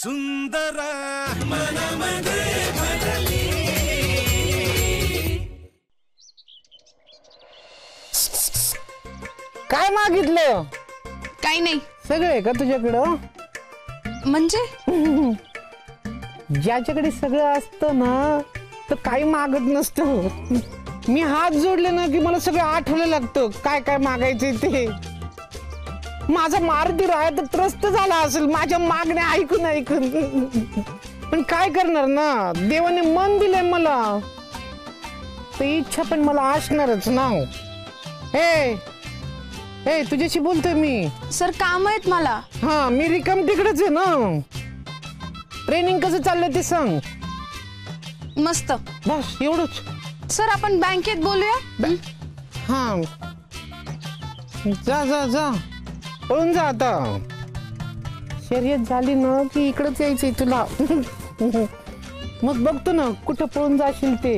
सुंदर मनमध्ये भरली. काय मागितलं? काही नाही. सगळे का तुझ्याकडं? म्हणजे ज्याच्याकडे सगळं असतं ना तर काही मागत नसतं. मी हात जोडले ना की मला सगळं आठवलं लागतं काय काय मागायचंय ते. माझा मारुती राया तर त्रस्त झाला असेल माझ्या मागण्या ऐकून ऐकून. पण काय करणार ना, देवाने मन दिलंय मला तर इच्छा पण मला असणारच ना. हे तुझ्याशी बोलतोय मी. सर काम आहेत मला. हा मी रिकाम तिकडेच आहे ना. ट्रेनिंग कसं चाललंय ते सांग. मस्त. बस एवढंच. सर आपण बँकेत बोलूया. हा जा जा जा पळून जा आता. शर्यत झाली ना की इकडंच यायचंय तुला. मग बघतो ना कुठं पळून जाशील ते.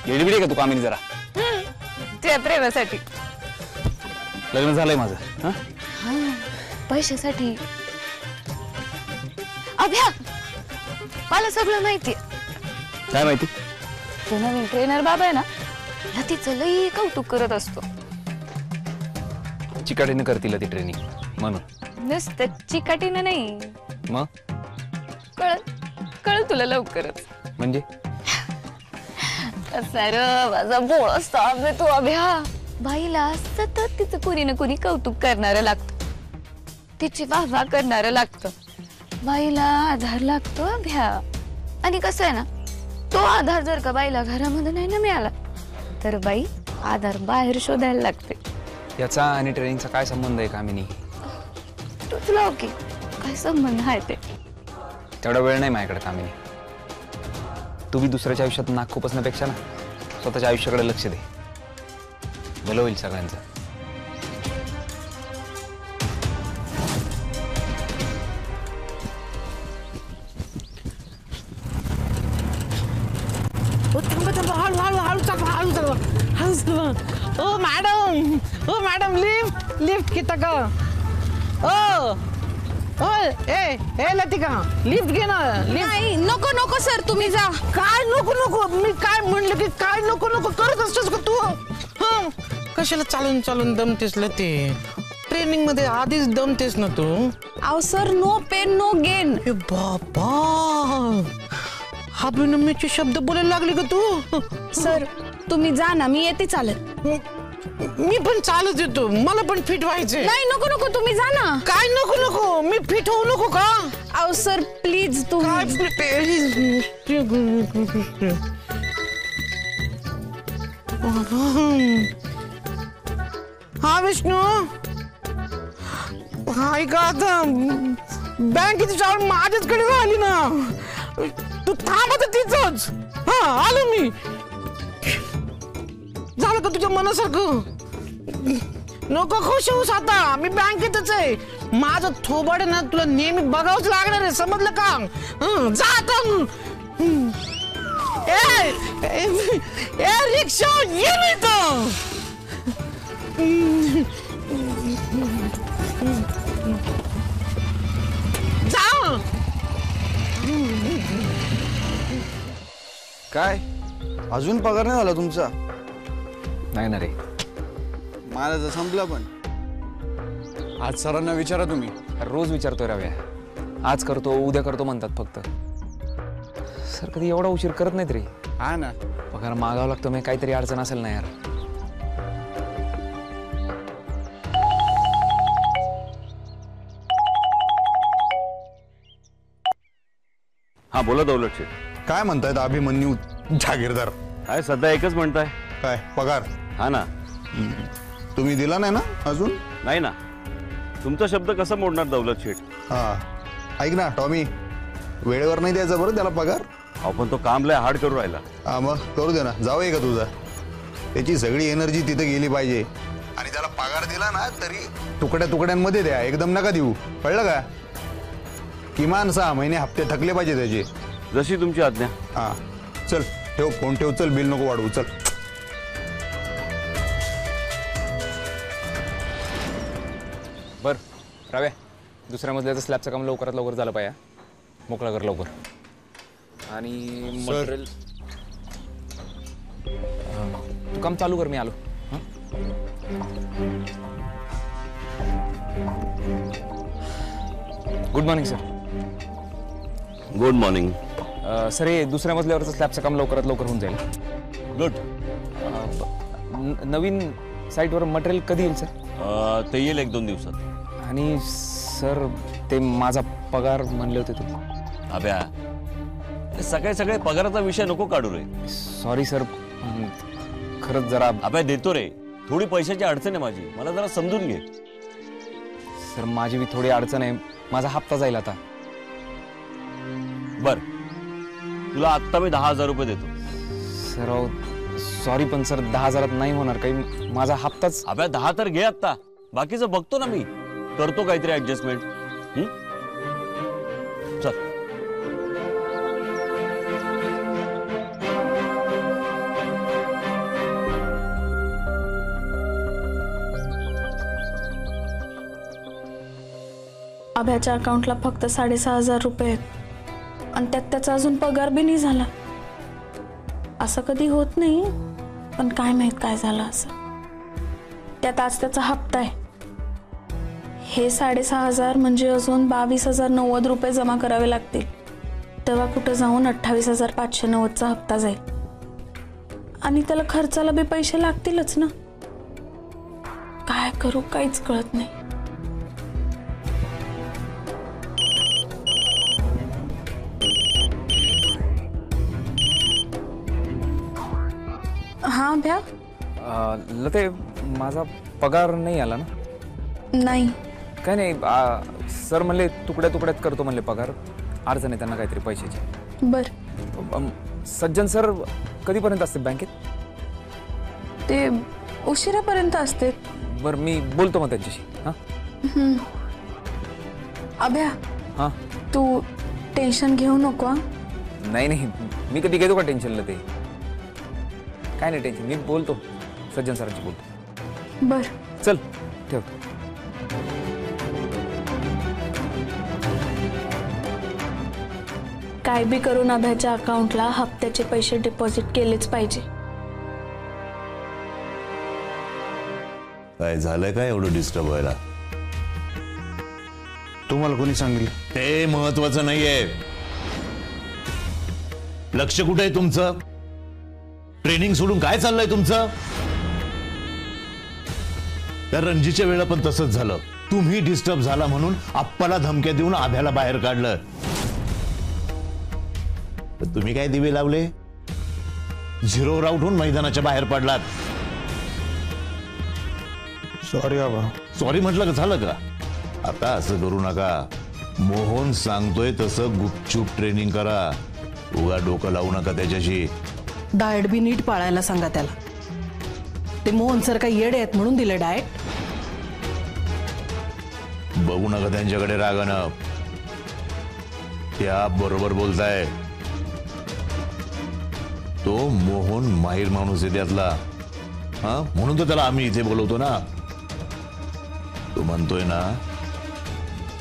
येडबिडी का तू कामिनी जरा? ते प्रेमासाठी. लग्न झालंय माझं. पैशासाठी. अभ्या मला सगळं माहिती. काय माहिती? तो नवीन ट्रेनर बाबा आहे ना, ह्या तिचं लई कौतुक करत असतो. चिकाटीने करतील ती ट्रेनिंग म्हणून. नुसतं चिकाटीनं नाही, मग कळल तुला लवकरच. म्हणजे सर माझा बोळ साप आहे तो अभ्या. बाईला सतत तिचं कुणी ना कुणी कौतुक करणारं लागतं, तिची वाहवा करणारं लागतं. बाईला आधार लागतो अभ्या. आणि कसं आहे ना, तो आधार जर का बाईला घरामध्ये नाही ना मिळाला तर बाई आधार बाहेर शोधायला लागते. याचा आणि ट्रेनिंगचा काय संबंध आहे कामिनी? तूच लाव की काय संबंध आहे ते. तेवढा वेळ नाही माझ्याकडे कामिनी. तू बी दुसऱ्याच्या आयुष्यात नाक खुपसण्यापेक्षा ना स्वतःच्या आयुष्याकडे लक्ष दे. भलं होईल सगळ्यांचं. ओ मॅडम लिफ्ट किती का? ए लतिका लिफ्ट घे ना. नाही नको नको सर तुम्ही जा. काय नको नको? मी काय म्हणलं की काय नको नको करत असतोस का तू? कशाला चालून चालून दमतेस ते? ट्रेनिंग मध्ये आधीच दमतेस ना तू. अहो sir no pain no gain. बाबा हा बिनम्याचे शब्द बोलायला लागले का तू? सर तुम्ही जा ना, मी येते चालत. मी पण चालत येतो, मला पण फिट व्हायचंय. नाही नको नको तुम्ही जा ना. काय नको नको? मी फिट होऊ नको का? अहो सर प्लीज तुम्ही. हा विष्णू हाय का? आता बँकेची चावी माझ्याचकडे राहिली ना. तू थांबत तिथंच. हा आलो मी. झालं का तुझ्या मनासारखं? नको खुश होऊस आता. मी बँकेतच आहे. माझं थोबड ना तुला नेहमी बघावंच लागणार आहे, समजलं का? जा आता. ए रिक्षा ये नाही तर. जा. काय अजून पगार नाही झाला तुमचा? नाही ना रे. मला तर संपला. पण आज सरांना विचारा तुम्ही. रोज विचारतोय रव्या. आज करतो उद्या करतो म्हणतात फक्त. सर कधी एवढा उशीर करत नाहीत रे. हा ना. पगार मागावं लागतो. मी काहीतरी अडचण असेल ना यार. हा बोला दौलत शेठ. काय म्हणतायत अभिमन्यू जागीरदार? काय सध्या एकच म्हणताय. काय पगार? हा ना. तुम्ही दिला नाही ना अजून? नाही ना. तुमचा शब्द कसा मोडणार दौलत शेठ? हा ऐक ना टॉमी, वेळेवर नाही द्यायचा बरं त्याला पगार. आपण तो काम लय हार्ड करू राहिला. हा मग करू दे ना. जावं का तुझा? त्याची सगळी एनर्जी तिथे गेली पाहिजे. आणि त्याला पगार दिला ना तरी तुकड्या तुकड्यांमध्ये द्या, एकदम नका देऊ. कळलं का? किमान 6 महिने हप्ते थकले पाहिजे त्याचे. जशी तुमची आज्ञा. हा चल ठेव फोन ठेव, चल बिल नको वाढवू, चल. बर राव्या, दुसऱ्या मजल्याचं स्लॅबचं काम लवकरात लवकर झालं पाहिजे. मोकळा कर लवकर. आणि मटेरियल तू काम चालू कर, मी आलो. Good morning sir. Good morning. Sir हे दुसऱ्या मजल्यावरचं स्लॅबचं काम लवकरात लवकर होऊन जाईल. गुड. नवीन साईटवर मटेरियल कधी येईल सर? ते येईल 1-2 दिवसात. आणि सर ते माझा पगार म्हणले होते तुम्ही. अभ्या, सगळे पगाराचा विषय नको काढू रे. सॉरी सर, खरंच जरा. अभ्या देतो रे, थोडी पैशाची अडचण आहे माझी, मला जरा समजून घे. सर माझी बी थोडी अडचण आहे, माझा हप्ता जाईल आता. बर, तुला आत्ता मी 10,000 रुपये देतो. सर सॉरी पण सर 10,000 नाही होणार काही, माझा हप्ताच. अभ्या 10 तर घे आत्ता, बाकीचं बघतो ना मी, करतो काहीतरी ऍडजस्टमेंट. चल. अभ्याच्या अकाउंटला फक्त 6,500 रुपये आहेत आणि त्यात त्याचा अजून पगार बी नाही झाला. असं कधी होत नाही, पण काय माहित काय झालं असं. त्यात आज त्याचा हप्ता आहे. हे 6,500 म्हणजे अजून 22,090 रुपये जमा करावे लागतील. तेव्हा कुठं जाऊन 28,590चा हप्ता जाईल. आणि त्याला खर्चाला बी पैसे लागतीलच ना. काय करू काहीच कळत नाही. हा भ्या. लते माझा पगार नाही आला ना? नाही. काय नाही, सर म्हणले तुकड्या तुकड्यात करतो म्हणले पगार. अडचण आहे त्यांना काहीतरी पैशाची. बर. सज्जन सर कधीपर्यंत असते बँकेत? ते उशिरापर्यंत असते. बरं मी बोलतो मग त्यांच्याशी. हां अभ्या. हां तू टेन्शन घेऊ नको. नाही नाही, मी कधी घेतो का टेन्शनला? ते काय नाही टेन्शन, मी बोलतो सज्जन सरांशी बोलतो. बर चल ठेव. काय बी करून अभ्याच्या अकाउंटला हप्त्याचे पैसे डिपॉझिट केलेच पाहिजे. काय झालंय काय एवढं डिस्टर्ब व्हायला? तुम्हाला कोणी सांगितलं? ते महत्वाचं नाहीये. लक्ष कुठे आहे तुमचं? ट्रेनिंग सोडून काय चाललंय तुमचं? त्या रणजीच्या वेळेला पण तसंच झालं. तुम्ही डिस्टर्ब झाला म्हणून आप्पाला धमक्या देऊन आभ्याला बाहेर काढलं. तुम्ही काय दिवे लावले? झिरोवर आउट होऊन मैदानाच्या बाहेर पडलात. सॉरी बाबा. सॉरी म्हटलं का झालं का? आता असं करू नका. मोहन सांगतोय तसं गुपचूप ट्रेनिंग करा. उगा डोकं लावू नका त्याच्याशी. डाएट बी नीट पाळायला सांगा त्याला. ते मोहन सर काही येडे आहेत म्हणून दिलं डाएट. बघू नका त्यांच्याकडे रागानं. त्या बरोबर बोलताय. तो मोहन माहीर माणूस आहे त्यातला. हा म्हणून तर त्याला आम्ही इथे बोलवतो ना. तो म्हणतोय ना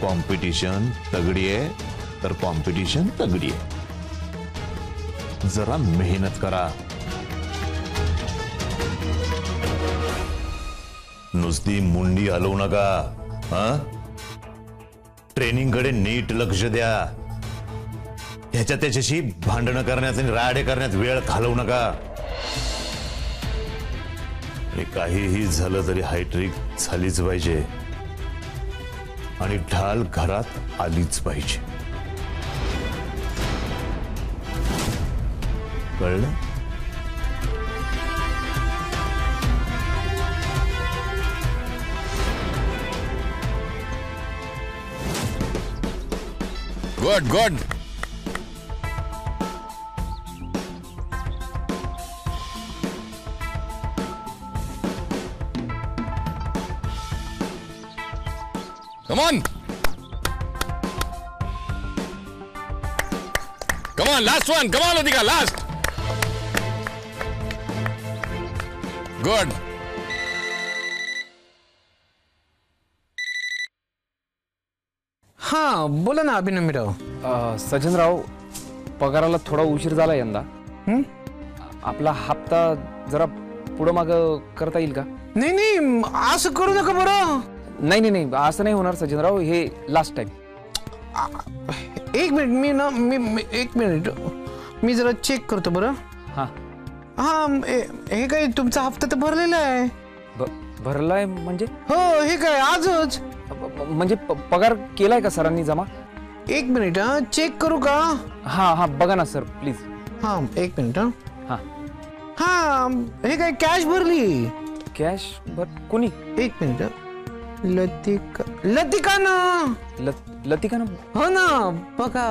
कॉम्पिटिशन तगडी आहे, तर कॉम्पिटिशन तगडी आहे. जरा मेहनत करा. नुसती मुंडी हलवू नका. हा ट्रेनिंग कडे नीट लक्ष द्या. त्याच्याशी भांडणं करण्यात आणि राडे करण्यात वेळ घालवू नका. काहीही झालं तरी हायट्रिक झालीच पाहिजे आणि ढाल घरात आलीच पाहिजे. कळलं? Good good. Come on. Come on, last one. Come on, Latika, last. Good. हा बोला ना अभिनमीराव. सज्जनराव, पगाराला थोडा उशीर झाला यंदा. आपला हप्ता जरा पुढं माग करता येईल का? नाही नाही असं करू नका बरं. नाही नाही नाही, असं नाही होणार सज्जनराव, हे लास्ट टाइम. एक मिनिट एक मिनिट मी जरा चेक करतो बरं. हां हा हे काय तुमचा हप्ता तर भरलेला आहे. भरलाय म्हणजे? हो हे काय आजच म्हणजे पगार केलाय का सरांनी जमा? एक मिनिट हा चेक करू का? हां हां बघा ना सर प्लीज. हा एक मिनिट हा. हां हा हे काय कॅश भरली? कॅश भर कोणी? एक मिनिट. लतिका ना. लतिका ना? हो ना बघा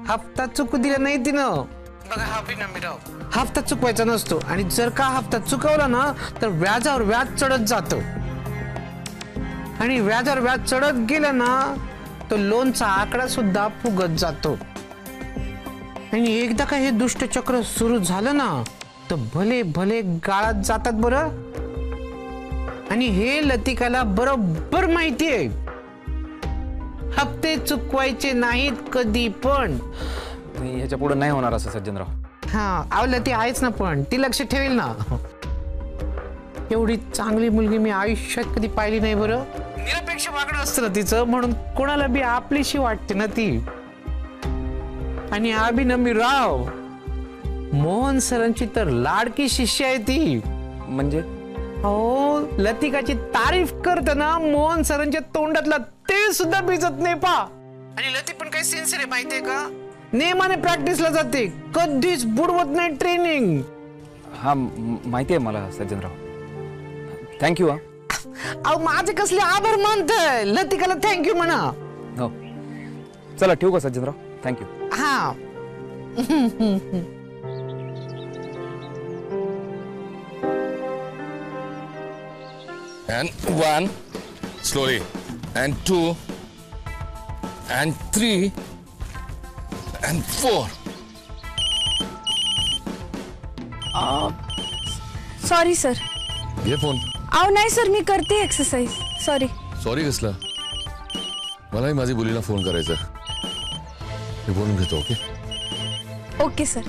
हप्ता चुकू दिला नाही तिनं. बघा अभिनमीराव, हप्ता चुकवायचा नसतो आणि जर का हप्ता चुकवला ना तर व्याजावर व्याज चढत जातो आणि व्याजावर व्याज चढत गेलं ना तो लोनचा आकडा सुद्धा फुगत जातो. आणि एकदा का हे दुष्ट चक्र सुरू झालं ना तर भले भले गाळात जातात बरं. आणि हे लतिकाला बरोबर माहिती आहे. हप्ते चुकवायचे नाहीत कधी पण. ह्याच्या पुढे नाही होणार असं सज्जनराव. हा आवलं ती आहेच ना पण ती लक्ष ठेवेल ना. एवढी चांगली मुलगी मी आयुष्यात कधी पाहिली नाही बरं. निरपेक्ष वागणं असतं ना तिचं, म्हणून कोणाला बी आपलीशी वाटते ना ती. आणि अभिनमीराव मोहन सरांची तर लाडकी शिष्य आहे ती. म्हणजे? हो लतिकाची तारीफ करताना मोहन सरांच्या तोंडातला ते सुद्धा भिजत नाही पा. आणि लती पण काही सिन्सिअर आहे माहितीये का? नेमाने प्रॅक्टिसला जाते, कधीच बुडवत नाही ट्रेनिंग. हा माहिती आहे मला सज्जनराव. थँक्यू. हा अहो माझे कसले आभार मानतोय. लतिकाला थँक्यू म्हणा. हो चला ठेवू का सज्जनराव? थँक्यू. हा And 1, slowly. And 2, and 3, and 4. Sorry sir. घे फोन. अहो नाही सर मी करते एक्सरसाइज. सॉरी. सॉरी कसला? मलाही माझी मुलीला फोन करायचा. मी बोलून घेतो. Okay okay sir.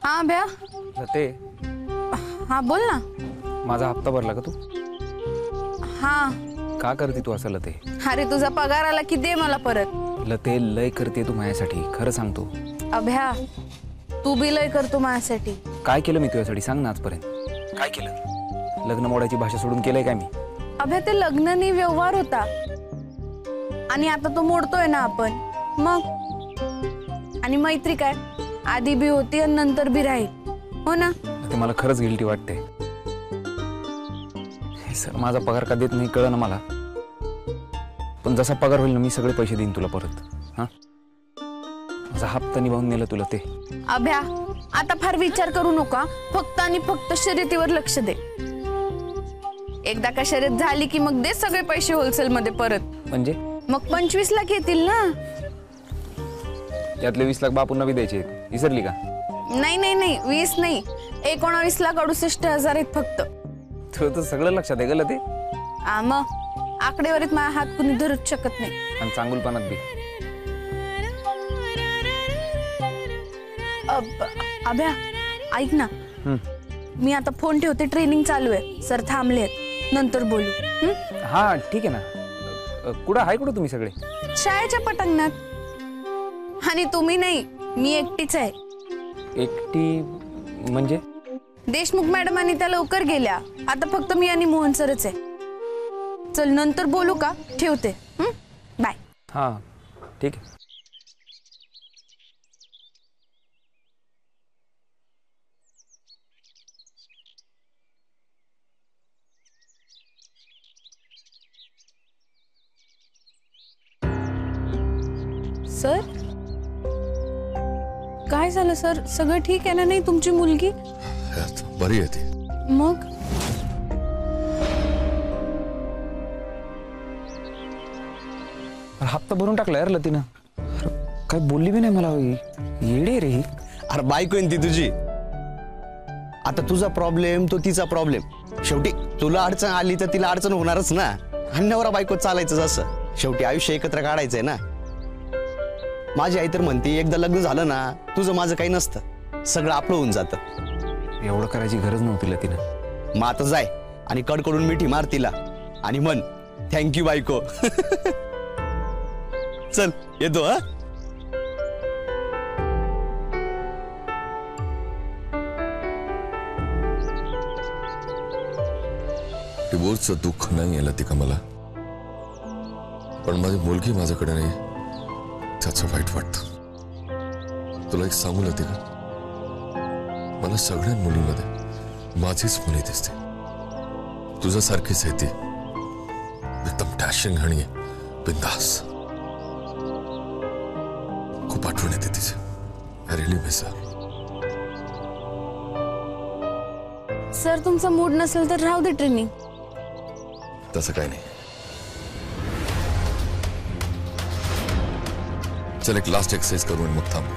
हाँ भैया. लते, हाँ बोल ना. माझा हप्ता भरला का तू? हाँ. का करते तू असं लते? अरे तुझा पगार आला की दे मला परत. लते लय करते तू माझ्यासाठी, खरं सांगतो. अभ्या तू बी लय करतो माझ्यासाठी. काय केलं मी तुझ्यासाठी सांग ना आजपर्यंत? काय केलं? लग्न मोडायची भाषा सोडून केलंय काय मी? अभ्या ते लग्न नाही व्यवहार होता आणि आता तो मोडतोय ना आपण. मग आणि मैत्री काय आधी बी होती आणि नंतर बी राहील. हो ना? ते मला खरंच गिल्टी वाटते. सर माझा पगार का देत नाही कळलं ना मला. पण जसा पगार होईल ना मी सगळे पैसे देईन तुला परत. हा माझा हप्ता निभावून नेलं तुला ते. अभ्या आता फार विचार करू नका. फक्त आणि फक्त शर्यतीवर लक्ष दे. एकदा का शर्यत झाली की मग दे सगळे पैसे होलसेल मध्ये परत. म्हणजे? मग 25 लाख येतील ना. त्यातले 20 लाख बापूंना बी द्यायचे. विसरली का? नाही नाही नाही 20 नाही 19,68,000 आहेत फक्त. तुला तर सगळं लक्षात आहे गं ते. मग आकडेवारीत माझा हात कुणी धरूच शकत नाही. आणि चांगुलपणात बी. अभ्या ऐक ना. मी आता फोन ठेवते. ट्रेनिंग चालू आहे. सर थांबलेत. नंतर बोलू. हा ठीक आहे ना. कुठं आहे कुठं तुम्ही सगळे? शाळेच्या पटांगणात. आणि तुम्ही नाही मी एकटीच आहे. एकटी म्हणजे? देशमुख मॅडम आणि त्या लवकर गेल्या. आता फक्त मी आणि मोहन सरच आहे. चल नंतर बोलू का? ठेवते. बाय. हा ठीक आहे. सर काय झालं सर? सगळं ठीक आहे ना? नाही तुमची मुलगी बरी आहे ती. मग हप्ता भरून टाकला यार लतीनं. काय बोलली बी नाही मला. येडे रे ही. अरे बायको आहे ना ती तुझी. आता तुझा प्रॉब्लेम तो तिचा प्रॉब्लेम. शेवटी तुला अडचण आली तर तिला अडचण होणारच ना. नवरा बायको चालायचं असं. शेवटी आयुष्य एकत्र काढायचंय ना. माझी आई तर म्हणते एकदा लग्न झालं ना तुझं माझं काही नसतं, सगळं आपलं होऊन जातं. एवढं करायची गरज नव्हती लतीनं. मग आता जाय आणि कडकडून मिठी मार तिला आणि म्हण थँक्यू बायको. चल येतो हा. डिवोर्सचं दुःख नाही आहे लतिका मला, पण माझी मुलगी माझ्याकडे नाही त्याचं वाईट वाटतं. तुला एक सांगू लतिका, मला सगळ्या मुलींमध्ये माझीच मुली दिसते. तुझ्यासारखीच आहे ती, एकदम डॅशिंग आणि बिंदास. खूप आठवण येते तिची. I really miss her. Sir तुमचा मूड नसेल तर राहू दे ट्रेनिंग. तसं काही नाही. चल एक लास्ट एक्सरसाइज करू आणि मग थांबू.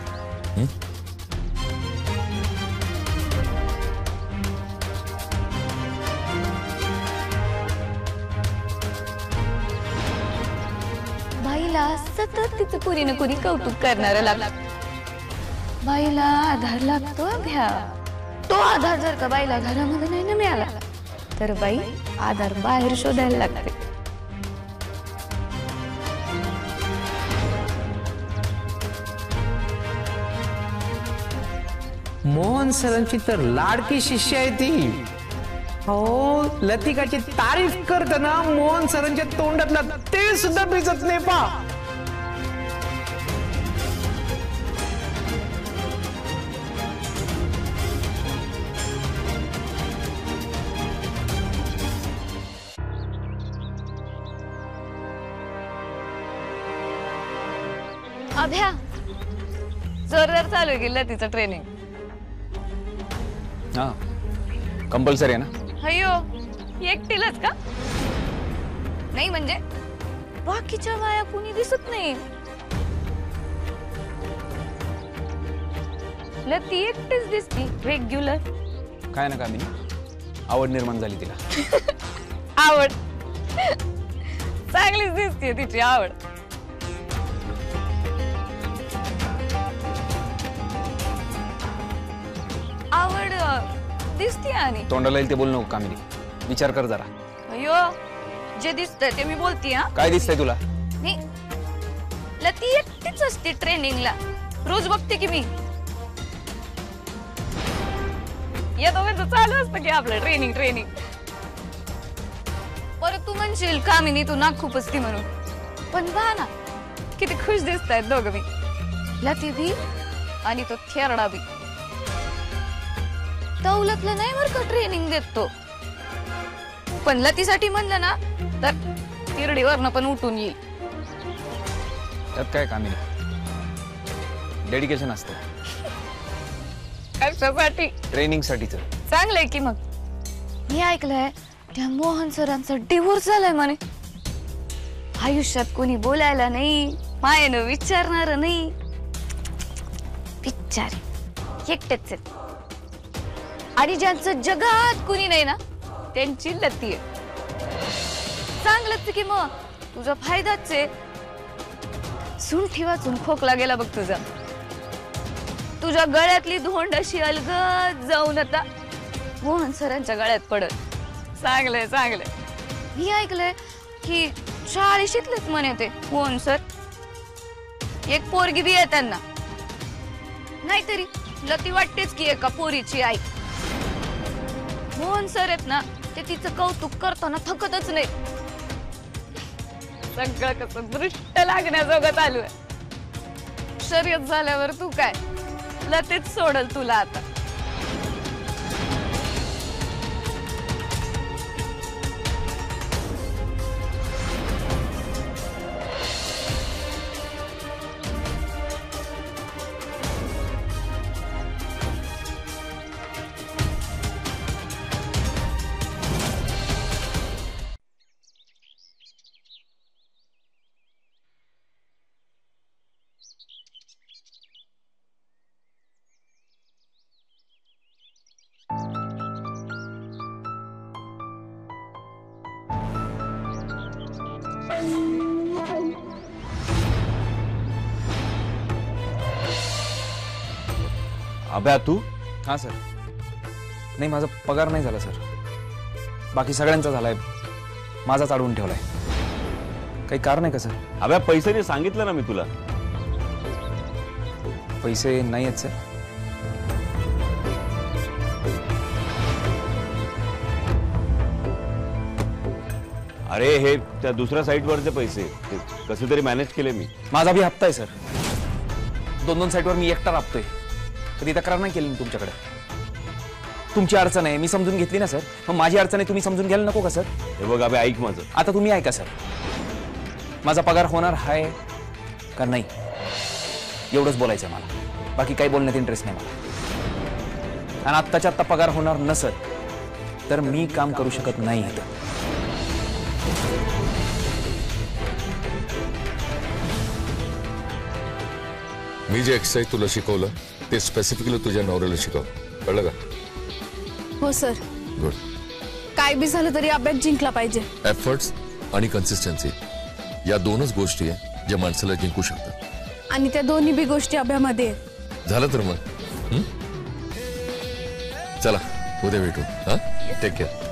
बाईला सतत तिचं कुणी ना कुणी कौतुक करणारं लागतं. बाईला आधार लागतो अभ्या. तो आधार जर का बाईला घरामध्ये नाही ना मिळाला तर बाई आधार बाहेर शोधायला लागते. मोहन सरांची तर लाडकी शिष्य आहे ती. हो, लतिकाची तारीफ करताना मोहन सरांच्या तोंडातला ते सुद्धा भिजत नाही पा. अभ्या जोरदार चालू गेलं तिचं ट्रेनिंग. हा कंपल्सरी आहे ना. अयो एकटीलाच का? नाही म्हणजे बाकीच्या बाया कुणी दिसत नाही. लती एकटीच दिसती रेग्युलर. काय ना कामिनी, आवड निर्माण झाली तिला. आवड चांगलीच दिसते तिची आवड. आवड दिसते आणि तोंडाला येईल ते बोल नको कामिनी. विचार कर जरा. अयो जे दिसतंय ते मी बोलते. हा काय दिसतंय तुला? नाही लती एकटीच असते ट्रेनिंगला. रोज बघते की मी. या दोघांचं चालू असतं की आपलं ट्रेनिंग. परत तू म्हणशील कामिनी तू नाक खूप असती म्हणून, पण पहा ना किती खुश दिसतायत दोघं बी. लती बी आणि तो थेरडा बी. दौलतला नाही बरं का ट्रेनिंग देतो, पण लतीसाठी म्हणलं ना तर तिरडीवरनं पण उठून येईल. त्यात काय कामिनी, डेडिकेशन असतं. कशासाठी? ट्रेनिंग साठीच. चांगलंय की. मग मी ऐकलंय त्या मोहन सरांचा डिवोर्स झालाय म्हणे. आयुष्यात कोणी बोलायला नाही, मायेनं विचारणार नाही. बिचारी एकटेच आहेत. आणि ज्यांचं जगात कुणी नाही ना त्यांची लती आहे. चांगलंच की मग तुझा फायदाच आहे. सुंठी वाचून खोकला गेला बघ तुझा. तुझ्या गळ्यातली धोंड अशी अलगद जाऊन आता मोहन सरांच्या गळ्यात पडत. चांगलंय. मी ऐकलंय की 40शीतलेच म्हणे ते मोहन सर. एक पोरगी बी आहे त्यांना. नाहीतरी लती वाटतेच की एका पोरीची आई. मोहन सर आहेत ना ते तिचं कौतुक करताना थकतच नाही. सगळं कसं दृष्ट लागण्याजोगं चालू आहे. शर्यत झाल्यावर तू काय लतेच सोडल तुला आता. अभ्या तू हां सर. नाही, माझा पगार नाही झाला सर. बाकी सगळ्यांचा झालाय, माझाच अडवून ठेवलाय. काही कारण आहे का सर? अभ्या पैसे सांगितलं ना मी तुला. पैसे नाही आहेत सर. अरे हे त्या दुसऱ्या साईटवरचे पैसे ते कसे तरी मॅनेज केले मी. माझा बी हप्ता आहे सर. 2-2 साईटवर मी एकटा राबतोय. कधी तक्रार नाही केली मी तुमच्याकडे. तुमची अडचण आहे मी समजून घेतली ना सर. मग माझी अडचण आहे तुम्ही समजून घ्यायला नको का सर? हे बघ अभ्या ऐक माझं. आता तुम्ही ऐका सर. माझा पगार होणार आहे का नाही एवढंच बोलायचं आहे मला. बाकी काही बोलण्यात इंटरेस्ट नाही मला. आणि आत्ताच्या आत्ता पगार होणार नसत तर मी काम करू शकत नाही इथं. मी जे एक्सरसाइज तुला शिकवलं ते स्पेसिफिकली तुझ्या नवऱ्याला शिकव, कळलं का? हो सर. गुड. काय बी झालं तरी अभ्यास जिंकला पाहिजे. एफर्ट्स आणि कन्सिस्टन्सी या दोनच गोष्टी आहे ज्या माणसाला जिंकू शकतात. आणि त्या दोन्ही बी गोष्टी अभ्यामध्ये आहेत. झालं तर मग चला उद्या भेटू. हा, टेक केअर.